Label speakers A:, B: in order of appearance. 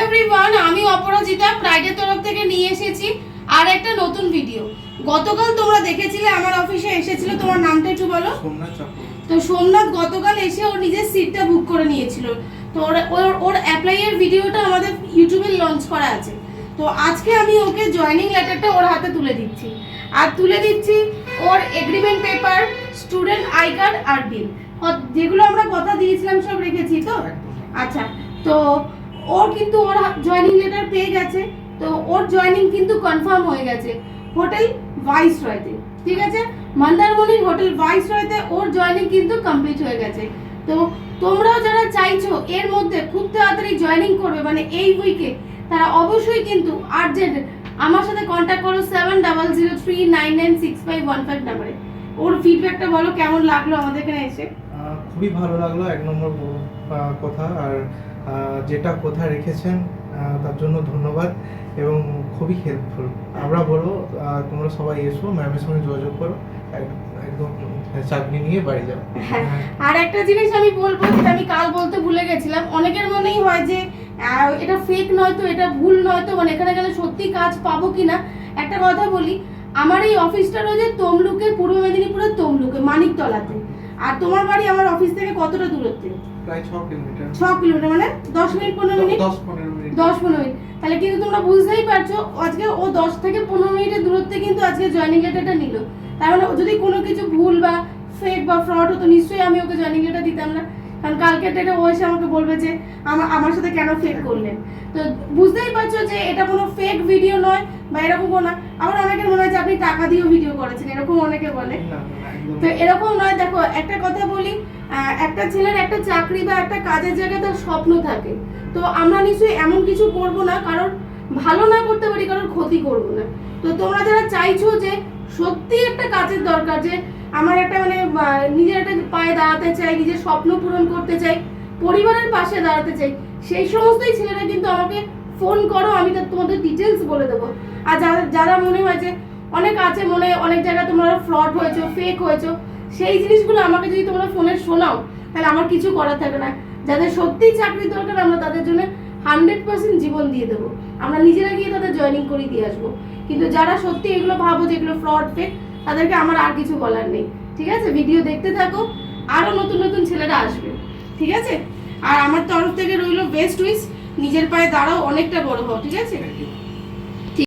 A: Everyone, আমি অপরাজিতা প্রাইডের তরফ থেকে নিয়ে এসেছি আর একটা নতুন ভিডিও। গতকাল তোমরা দেখেছিলে আমার অফিসে এসেছিল, তোমার নামটা একটু বলো।
B: সোমনাথ চক্রবর্তী।
A: তো সোমনাথ গতকাল এসে ওর নিজের সিটটা বুক করে নিয়েছিল। তো ওর অ্যাপ্লাইয়ের ভিডিওটা আমাদের ইউটিউবে লঞ্চ করা আছে। তো আজকে আমি ওকে জয়েনিং লেটারটা ওর হাতে তুলে দিচ্ছি, আর তুলে দিচ্ছি ওর agreement paper, student I card আর বিল, যেগুলো আমরা কথা দিয়েছিলাম সব রেখেছি তো। আচ্ছা, তো ওর কিন্তু ওর জয়েনিং লেটার পেয়ে গেছে। তো ওর জয়েনিং কিন্তু কনফার্ম হয়ে গেছে হোটেল ভাইসরয়তে, ঠিক আছে? মন্দারমণির হোটেল ভাইসরয়তে ওর জয়েনিং কিন্তু কমপ্লিট হয়ে গেছে। তো তোমরাও যারা চাইছো এর মধ্যে খুব তাড়াতাড়ি জয়েনিং করবে, মানে এই উইকে, তারা অবশ্যই কিন্তু আর্জেন্ট আমার সাথে কন্ট্যাক্ট করো 7003996515 নাম্বারে। ওর ফিডব্যাকটা বলো, কেমন লাগলো আমাদের এখানে এসে?
B: খুবই ভালো লাগলো, এক নম্বর কথা। আর যেটা কথা রেখেছেন তার জন্য ধন্যবাদ এবং খুবই হেল্পফুল। আমরা বলবো তোমরা সবাই এসো, ম্যামের সঙ্গে যোগাযোগ করো, একদম চাকরি নিয়ে বাড়ি যাও।
A: আর একটা জিনিস আমি বলবো, যেটা আমি কাল বলতে ভুলে গেছিলাম, অনেকের মনেই হয় যে এটা ফেক নয় তো, এটা ভুল নয় তো, মানে এখানে গেলে সত্যি কাজ পাবো কিনা। একটা কথা বলি, আমার এই অফিসটা রয়েছে তমলুকে, পূর্ব মেদিনীপুরের তমলুকে, মানিকতলাতে। আর তোমার বাড়ি আমার অফিস থেকে কতটা দূরত্বে?
B: প্রায় 6 কিলোমিটার।
A: 6 কিলোমিটার, মানে 10 মিনিট 15 মিনিট,
B: 10-15 মিনিট।
A: তাহলে কিন্তু তোমরা বুঝতেই পারছো আজকে ও 10 থেকে 15 মিনিটের দূরত্বে কিন্তু আজকে জয়েনিং লেটারটা নিল। তার মানে যদি কোনো কিছু ভুল বা ফেক বা ফ্রড হতো, নিশ্চয়ই আমি ওকে জয়েনিং লেটার দিতাম না। কারণ কালকের ডেটে ও এসে আমাকে বলবে যে আমার সাথে কেন ফেক করলেন। তো বুঝতেই পারছো যে এটা কোনো ফেক ভিডিও নয় বা এরকম কোনো। আবার অনেকের মনে হয় যে আপনি টাকা দিয়েও ভিডিও করেছেন, এরকম অনেকে বলে। তো এরকম নয়। দেখো, একটা কথা বলি, একটা ছেলের একটা চাকরি বা একটা কাজের জায়গায় তার স্বপ্ন থাকে। তো আমরা নিশ্চয়ই এমন কিছু করব না, কারণ ভালো না করতে পারি, কারণ ক্ষতি করব না। তো তোমরা যারা চাইছো যে সত্যি একটা কাজের দরকার, যে আমার একটা মানে নিজের একটা পায়ে দাঁড়াতে চাই, নিজের স্বপ্ন পূরণ করতে চাই, পরিবারের পাশে দাঁড়াতে চাই, সেই সমস্তই ছেলেরা কিন্তু আমাকে ফোন করো, আমি তোমাদের ডিটেলস বলে দেবো। আর যারা মনে হয় যে অনেক আছে, মনে অনেক জায়গায় তোমরা ফ্রড হয়েছো, ফেক হয়েছো, সেই জিনিসগুলো আমাকে যদি তোমরা ফোনে শোনাও, তাহলে আমার কিছু করার থাকে না। যাদের সত্যিই চাকরির দরকার, আমরা তাদের জন্য 100% জীবন দিয়ে দেবো, আমরা নিজেরা গিয়ে তাদের জয়েনিং করে দিয়ে আসবো। কিন্তু যারা সত্যি এগুলো ভাবো যে এগুলো ফ্রড ফেক, তাদেরকে আমার আর কিছু বলার নেই, ঠিক আছে? ভিডিও দেখতে থাকো, আরো নতুন নতুন ছেলেরা আসবে, ঠিক আছে? আর আমার তরফ থেকে রইলো বেস্ট উইশ, নিজের পায়ে দাঁড়াও, অনেকটা বড় হও, ঠিক আছে?